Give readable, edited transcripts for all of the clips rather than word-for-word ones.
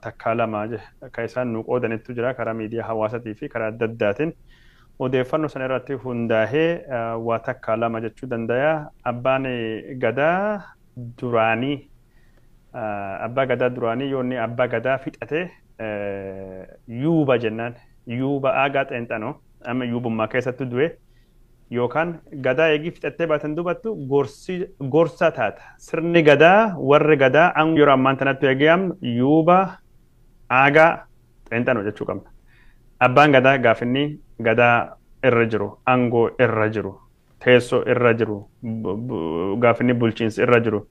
takkaa lama kan isaan nu qoodanitu jira karaa miidiyaa hawaasatii fi karaa adda addaatiin. Odeeffannoo sana irratti hundaa'ee waa takkaa lama jechuu danda'a. Abbaa gadaa duraanii yoo inni abbaa gadaa fixate yuuba jennaan. Yuuba aagaa xeenxanoo amma yuubummaa keessatti du'e yookaan gadaa eegii fixattee baatan dubattu gorsa taata. Sirni gadaa warri gadaa yeroo ammaan tanatti eegamu yuuba aagaa xeenxanoo jechuu qabna. Abbaan gadaa gaafinni gadaa irra jiru, aangoo irra jiru, teessoo irra jiru, gaafinni bulchiinsa irra jiru.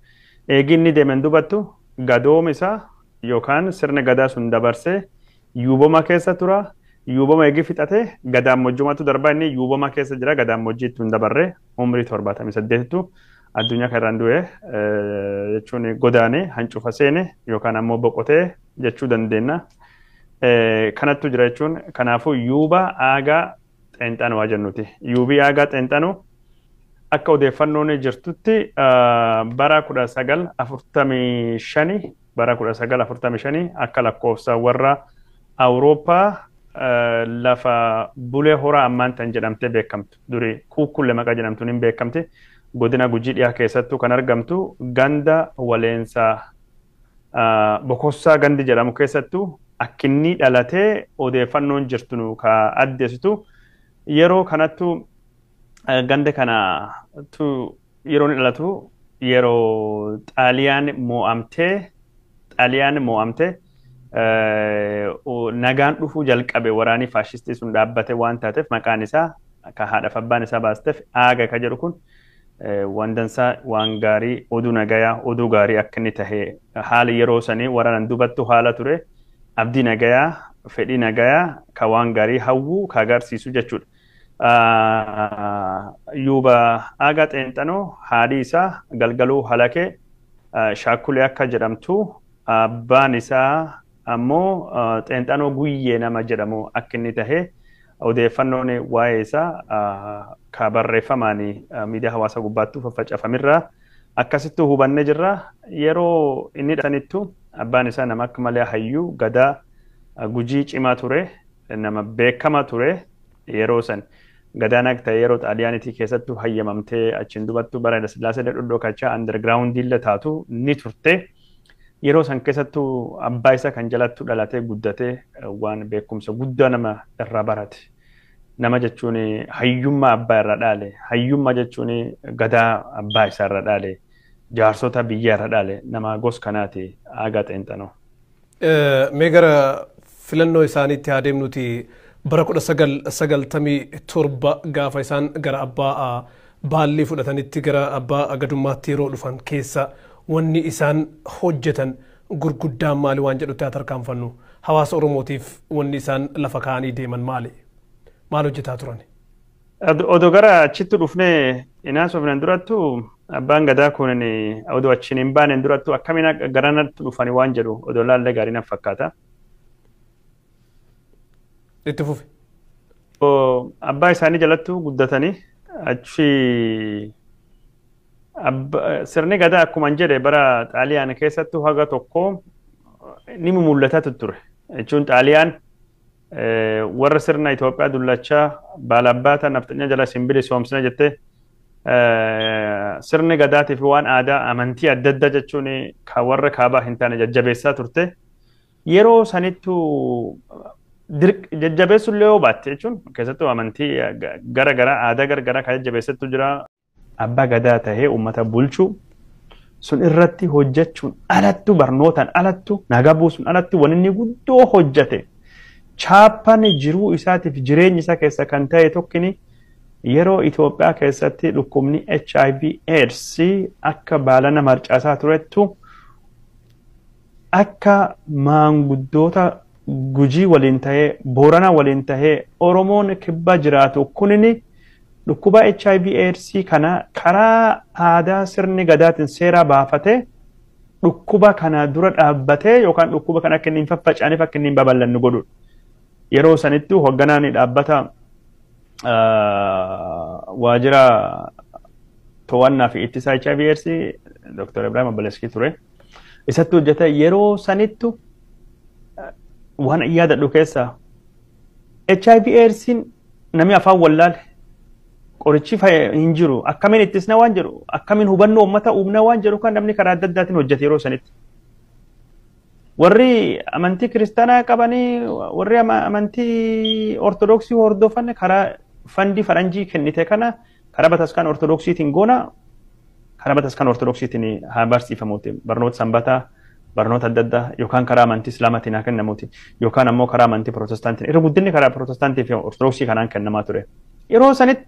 Eeginni deemen dubattu gadoom isaa yookaan sirni gadaa sun dabarsee yuuboma keessa tura. Yuuboma eegi fixate gadaamojjumatu darba inni yuuboma keessa jira gadaamojjii ittiin dabarree umrii 78tu addunyaa kanarraan du'e jechuun godaanee hancufa seene yookaan ammoo boqotee jechuu dandeenya. Kanattu jira jechuun kanaafuu yuuba aagaa xeenxanoo waa jennuti. Yuubii aagaa xeenxanoo akka odeeffannoon jirtutti bara 1945 akka lakkoofsa warra Awurooppaa lafa bulee horaa ammaan tan jedhamtee beekamtu. Durii kuukkulle maqaa jedhamtuun hin beekamte. Godina Gujii dhiyaa keessattuu kan argamtu ganda waleensaa Bokossaa gandi jedhamu keessattuu akkinni dhalatee odeeffannoon jirtu ka addeessitu yeroo kanattu ganda kanatu yeroo ni dhalatu yeroo xaaliyaan mo'amtee nagaan dhufuu jalqabe waraanii faashistii sun dhaabbate waan taateef maqaan isaa ka haadhaaf abbaan isaa baasteef aaga ka jedhu kun wandansaa waan gaarii oduu nagayaa oduu gaarii akka inni tahe haala yeroo sanii waraanan dubattu haala ture abdii nagayaa fedhii nagayaa ka waan gaarii hawwuu ka agarsiisu jechuudha. Yuuba aagaa xeenxanoo haadhi isaa galgaluu halakee shaakkulee akka jedhamtu abbaan isaa ammoo xeenxanoo guyyee nama jedhamu akka inni tahe odeeffannoon waa'ee isaa ka barreeffamaan miidiyaa hawaasaa gubbaattuu faffacafamirraa akkasitti hubannee jirra. Yeroo inni dhasanittu abbaan isaa nama akka malee hayyuu gadaa Gujii cimaa ture nama beekamaa ture yeroo san gadaan akka ta'e yeroo xaaliyaanitii keessattuu hayyamamtee achiin dubattu bara Hayilasillaasee dhudhookachaa underground taatu ni turte. Yeroo san keessattuu abbaa isaa kan jalattu dhalatee guddatee waan beekumsa guddaa nama irraa barate. Nama jechuun hayyummaa abbaa irra dhaale. Hayyummaa jechuun gadaa abbaa isaa irra dhaale. Jaarsota biyya irra dhaale. Nama gos kanaati aagaa xeenxanoo. Mee gara filannoo isaaniitti haa deemnuti bara 1997 gaafa isaan gara abbaa baallii fudhatanitti gara abbaa gadummaatti yeroo dhufan keessa wanni isaan hojjetan gurguddaan maali waan jedhutti haa tarkaanfannu. Hawaasa Oromootiif wanni isaan lafa kaa'anii deeman maali? Maal hojjetaa turan? Odoo gara achitti dhufnee inaasofnan durattu abbaan gadaa kun odoo achiin hin baaneen durattu akkamiin garanatti dhufani waan jedhu odoo laallee gaarii nan fakkaata. Itti fufi. Abbaa isaanii jalattu guddatanii achi sirni gadaa akkuma jedhe bara xaaliyaan keessattuu haga tokko ni mul'ataa ture. Jechuun xaaliyaan warra sirna Itoophiyaa dullachaa baalabbaata naftanyaa jala simbili soomsina jettee sirni gadaatiif waan aadaa amantii adda addaa jechuun ka warra kaabaa hin taane jajjabeessaa turte. Yeroo sanittu jajjabeessullee yoo baatte jechuun keessattuu amantii gara aadaa gara kan jajjabeessattu jira. Abbaa gadaa tahee uummata bulchuu sun irratti hojjechuun alattu barnootaan alattu nagaa buusuun alattu waan inni guddoo hojjete. Chaappaan jiruu isaatiif jireenya isaa keessa kan ta'e tokkini yeroo Itoophiyaa keessatti dhukkubni HIV/AIDS akka baalana marcaasaa turettu akka maanguddoota Gujii waliin tahee Booranaa waliin tahee Oromoon kibba jiraatu kunini dhukkuba HIV/AIDS kana karaa aadaa sirni gadaatiin seeraa baafatee dhukkuba kana dura dhaabbatee yookaan dhukkuba kana akka inni hin faffacaaneef akka inni hin babal'anne godhudha. Yeroo sanittuu hoogganaan dhaabbata waajjira to'annaa fi ittisaa HIV/AIDS Dr. Ibrahim Abaleskii ture. Isatti hojjeta yeroo sanittu waan yaadadhu keessa HIV AIDSin namni afaan wallaale qorichi hin jiru akkamiin ittisna waan jedhu akkamiin hubannoo uummata uumna waan jedhu kan namni karaa adda addaatiin hojjete yeroo sanitti. Warri amantii kiristaanaa qabanii warri amantii ortodoksii hordofan karaa fandii faranjii kennite kana karaa bataskaan ortodoksiitiin goona karaa bataskaan ortodoksiitiin haa barsiifamuuti barnoota sanbataa barnoota adda addaa yookaan karaa amantii islaamaatiin haa kennamuuti yookaan ammoo karaa amantii protestaantiin irra guddinni karaa protestaantii fi ortodoksii kanaan kennamaa ture. Yeroo sanitti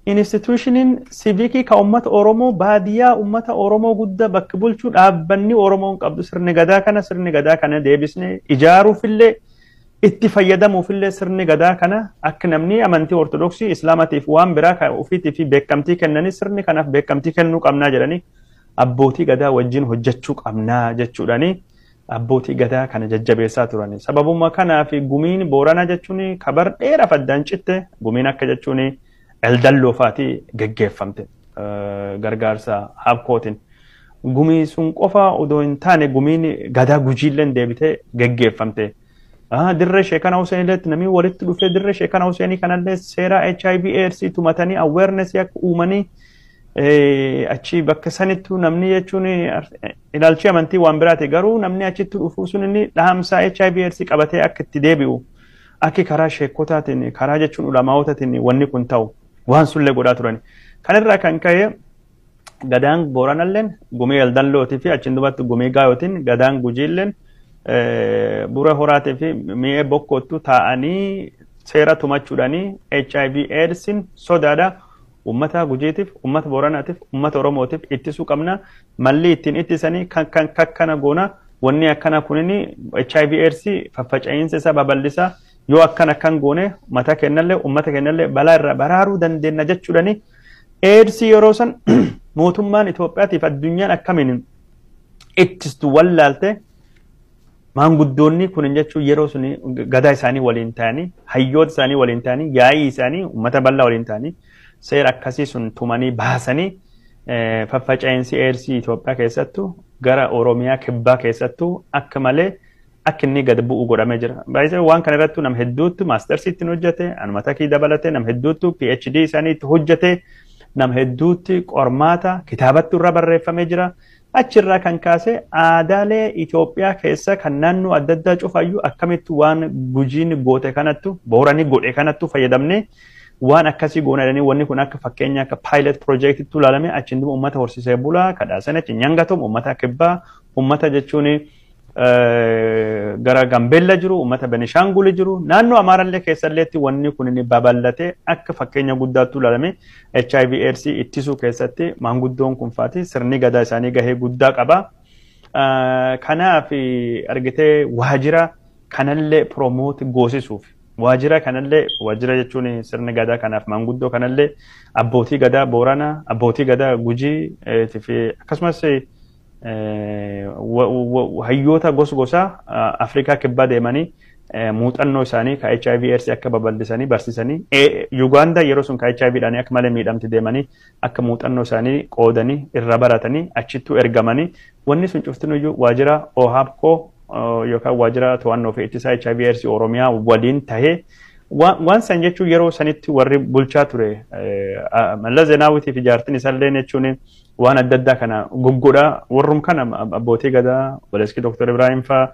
institushiniin siviikii ka ummata Oromoo baadiyyaa ummata Oromoo guddaa bakka bulchuu dhaabbanni Oromoon qabdu sirni gadaa kana deebisne ijaaruufillee itti fayyadamuufillee sirni gadaa kana akka namni amantii ortodoksii islaamatiif waan biraa ka ofiitii fi beekamtii kennanii sirni kanaaf beekamtii kennuu qabnaa jedhanii abbootii gadaa wajjin hojjechuu qabnaa jechuudhaani abbootii gadaa kana jajjabeessaa turani. Sababuma kanaaf gumiin Booranaa jechuun kabar dheeraaf addaan citte gumiin akka jechuun eldalloo faati geggeeffamte gargaarsa habkootiin. Gumii sun qofa odoo hin taane gumiin gadaa gujiilleen deebitee geggeeffamte. Dirree Sheekana Huseenilleetti namni walitti dhufee dirree Sheekana Huseenii kanallee seera HIV AIDS tumatanii awareness akka uumanii achi bakka sanittu namni jechuun ilaalchi amantii waan biraati garuu namni achitti dhufuu sun inni dhaamsaa HIV AIDS qabatee akka itti deebi'u akka karaa sheekotaatiin karaa jechuun ulamaa'otaatiin wanni kun ta'u waan sullee godhaa turani. Kanarraa kan ka'e gadaan Booranalleen gumii eldallootii fi achiin duubatti gumii gaayootiin gadaan gujiilleen bura horaatii fi mi'ee bokkootu taa'anii seera tumachuudhaanii HIV AIDSin sodaadha. Ummata gujiitiif, ummata Booranaatiif, ummata Oromootiif ittisuu qabna. Malli ittiin ittisanii kan kakkana goona wanni akkana kunini HIV AIDS faffaca'iinsa isa babal'isa yoo akkana kan goone mata kennallee ummata kennallee balaa irraa baraaruu dandeenya jechuudhaani. AIDS yeroo san mootummaan Itoophiyaatiif addunyaan akkamiin ittistu wallaalte maanguddoonni kun jechuun yeroo suni gadaa isaanii waliin ta'anii hayyoota isaanii waliin ta'anii yaa'ii isaanii ummata bal'aa waliin ta'anii seera akkasii sun tumanii baasanii faffaca'iinsi AIDS Itoophiyaa keessattuu gara Oromiyaa kibbaa keessattuu akka malee akka inni gad bu'u godhamee jira. Baay'ee waan kana irratti nam hedduutti maastersi ittiin hojjete, anumata kii dabalate nam hedduutti PhD isaanii itti hojjete, nam hedduutti qormaata kitaabatti irra barreeffamee jira. Achirraa kan kaase aadaalee Itoophiyaa keessa kan naannoo adda addaa cufayyuu akkamitti waan gujiin goote kanattu Booranii godhe kanattu fayyadamne waan akkasii goona jedhanii wanni kun akka fakkeenya akka pilot project itti ilaalame achiin duuba uummata horsiisee bulaa kadhaasan achi nyangatom uummata kibbaa uummata jechuun gara Gambeella jiru uummata Benishaangul jiru naannoo Amaarallee keessalleetti wanni kun inni babal'ate akka fakkeenya guddaatti ilaalame HIV AIDS ittisuu keessatti maanguddoon kun faati sirni gadaa isaanii gahee guddaa qaba. Kanaaf argitee waajjira kanallee promote goosisuuf waajjira kanallee waajjira jechuun sirni gadaa kanaaf maanguddoo kanallee abbootii gadaa Booranaa abbootii gadaa Gujii fi akkasumas hayyoota gosa Afrikaa kibbaa deemanii muuxannoo isaanii ka HIV AIDS akka babal'isanii barsiisanii Uganda yeroo sun ka HIV dhaan akka malee miidhamti deemanii akka muuxannoo isaanii qoodanii irra baratanii achittuu ergamanii wanni sun cuftinuyyuu waajjira OHABCO yookaan waajjira to'annoo fi ittisa HIV AIDS Oromiyaa waliin tahee waan san jechuun yeroo sanitti warri bulchaa ture Mallas Zeenaawwitii fi jaartiin isaallee jechuun waan adda addaa kana goggodhaa warrum kana abbootii gadaa Waleeskii Dr. Ibrahim faa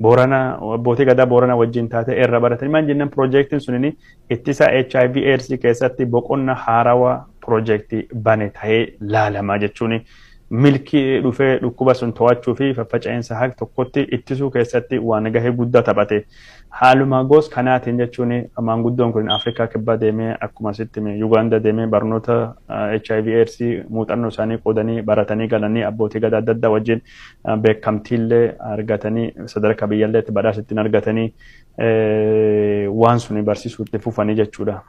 Booranaa abbootii gadaa Booranaa wajjin taate irra baratanii maan jennaan piroojeektiin sunini ittisa HIV AIDS keessatti boqonna haarawaa piroojeektii bane tahee laalamaa jechuun milkii dhufee dhukkuba sun to'achuu fi faffaca'iinsa haqa tokkotti ittisuu keessatti waan gahee guddaa taphate. Haaluma goos kanaatiin jechuun maanguddoon kun Afrikaa kibbaa deemee akkuma sitti Uganda deemee barnoota HIV AIDS muuxannoo isaanii qoodanii baratanii galanii abbootii gadaa adda addaa wajjin beekamtiillee argatanii sadarkaa biyyaallee badhaasittiin argatanii waan suni barsiisuutti fufanii jechuudha.